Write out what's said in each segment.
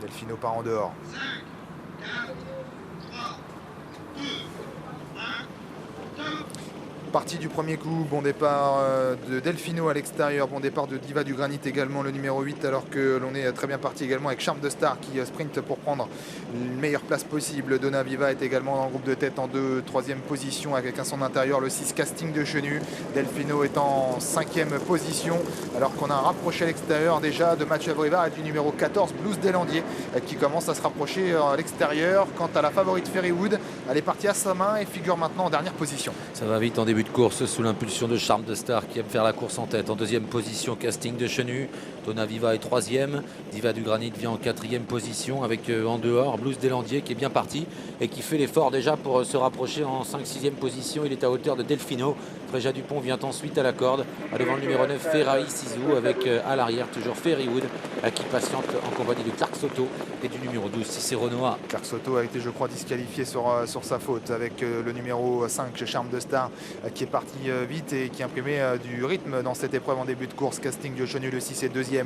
Delfino part en dehors. Partie du premier coup, bon départ de Delfino à l'extérieur, bon départ de Diva du Granit également, le numéro 8, alors que l'on est très bien parti également avec Charme de Star qui sprint pour prendre une meilleure place possible. Donna Viva est également dans le groupe de tête en 2e position avec à son intérieur le 6 Casting de Chenu. Delfino est en 5e position, alors qu'on a un rapproché à l'extérieur déjà de Mathieu Abrivard et du numéro 14 Blues Deslandiers qui commence à se rapprocher à l'extérieur. Quant à la favorite Ferrywood, elle est partie à sa main et figure maintenant en dernière position. Ça va vite en début de course sous l'impulsion de Charme de Star qui aime faire la course en tête. En 2e position, Casting de Chenu. Donna Viva est 3e. Diva du Granit vient en 4e position avec en dehors Blues Deslandiers qui est bien parti et qui fait l'effort déjà pour se rapprocher en 5-6e position. Il est à hauteur de Delfino. Fréja Dupont vient ensuite à la corde devant le numéro 9 Ferrari Sizou avec à l'arrière toujours Ferrywood qui patiente en compagnie de Clark Soto et du numéro 12 Cicero Noah. Clark Soto a été je crois disqualifié sur sa faute avec le numéro 5 Charme de Star qui est parti vite et qui imprimait du rythme dans cette épreuve en début de course. Casting de Chenu le 6 est 2e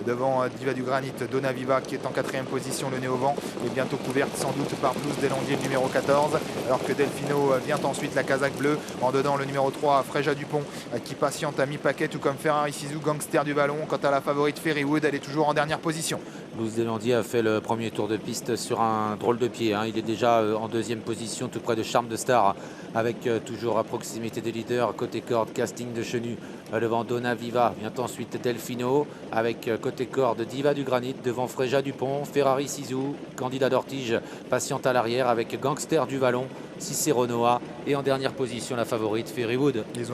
devant Diva du Granit. Donna Viva qui est en 4e position, le nez au vent est bientôt couverte sans doute par Blues Deslandiers le numéro 14, alors que Delfino vient ensuite la casaque bleue. En dedans le numéro 3 Fréja Dupont qui patiente à mi-paquet, tout comme Ferrari Sizou, Gangster du Vallon. Quant à la favorite Ferrywood, elle est toujours en dernière position. Blues Deslandiers a fait le premier tour de piste sur un drôle de pied. Il est déjà en 2e position tout près de Charme de Star avec toujours à proximité des leaders. Côté corde, Casting de Chenu devant Donna Viva. Vient ensuite Delfino avec côté corde Diva du Granit devant Fréja Dupont, Ferrari Sizou, Candidat d'Ortige patiente à l'arrière avec Gangster du Vallon, Cicero Noah et en dernière position la favorite Ferrywood. Ils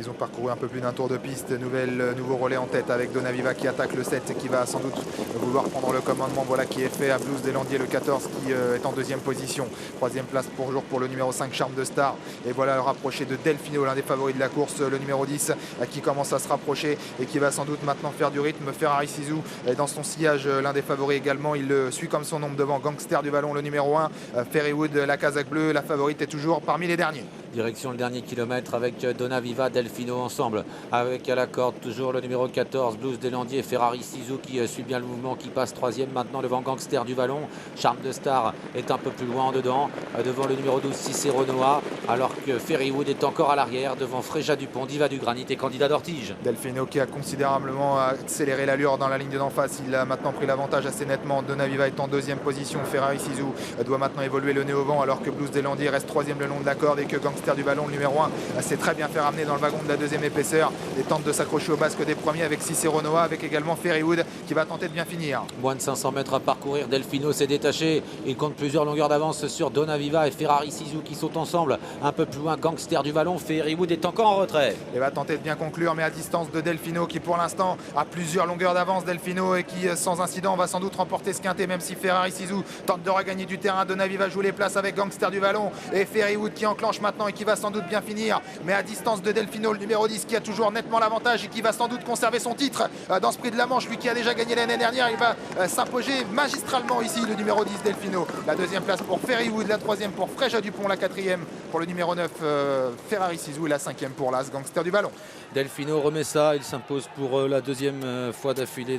ont parcouru un peu plus d'un tour de piste. Nouveau relais en tête avec Donna Viva qui attaque le 7 et qui va sans doute vouloir prendre le commandement. Voilà qui est fait à Blues Deslandiers le 14 qui est en 2e position. 3e place pour le numéro 5 Charme de Star. Et voilà le rapproché de Delfino, l'un des favoris de la course, le numéro 10 qui commence à se rapprocher et qui va sans doute maintenant faire du rythme. Ferrari Sizou est dans son sillage, l'un des favoris également. Il le suit comme son nombre devant Gangster du Vallon le numéro 1. Ferrywood, la casaque bleue, la favorite est toujours parmi les derniers. Direction le dernier kilomètre avec Donna Viva, Delfino ensemble. Avec à la corde toujours le numéro 14, Blues Deslandiers, Ferrari Sizou qui suit bien le mouvement, qui passe 3e maintenant devant Gangster du Vallon. Charme de Star est un peu plus loin en dedans, devant le numéro 12 Cicero Noah, alors que Ferrywood est encore à l'arrière devant Fréja Dupont, Diva du Granit et Candidat d'Ortige. Delfino qui a considérablement accéléré l'allure dans la ligne d'en face. Il a maintenant pris l'avantage assez nettement. Donna Viva est en 2e position. Ferrari Sizou doit maintenant évoluer le nez au vent, alors que Blues Deslandiers reste 3e le long de la corde et que Gangster du Vallon, le numéro 1, s'est très bien fait ramener dans le wagon de la 2e épaisseur et tente de s'accrocher au basque des premiers avec Cicero Noah, avec également Ferrywood qui va tenter de bien finir. Moins de 500 mètres à parcourir, Delfino s'est détaché. Il compte plusieurs longueurs d'avance sur Donna Viva et Ferrari Sizou qui sont ensemble. Un peu plus loin, Gangster du Vallon. Ferrywood est encore en retrait. Et va tenter de bien conclure, mais à distance de Delfino qui pour l'instant a plusieurs longueurs d'avance. Delfino et qui sans incident va sans doute remporter ce quintet, même si Ferrari Sizou tente de regagner du terrain. Donna Viva joue les places avec Gangster du Vallon et Ferrywood qui enclenche maintenant et qui va sans doute bien finir, mais à distance de Delfino, le numéro 10 qui a toujours nettement l'avantage et qui va sans doute conserver son titre dans ce prix de la Manche, lui qui a déjà gagné l'année dernière. Il va s'imposer magistralement ici, le numéro 10 Delfino. La 2e place pour Ferrywood, la 3e pour Fréja Dupont, la 4e pour le numéro 9 Ferrari Sizou et la 5e pour l'As Gangster du Vallon. Delfino remet ça, il s'impose pour la 2e fois d'affilée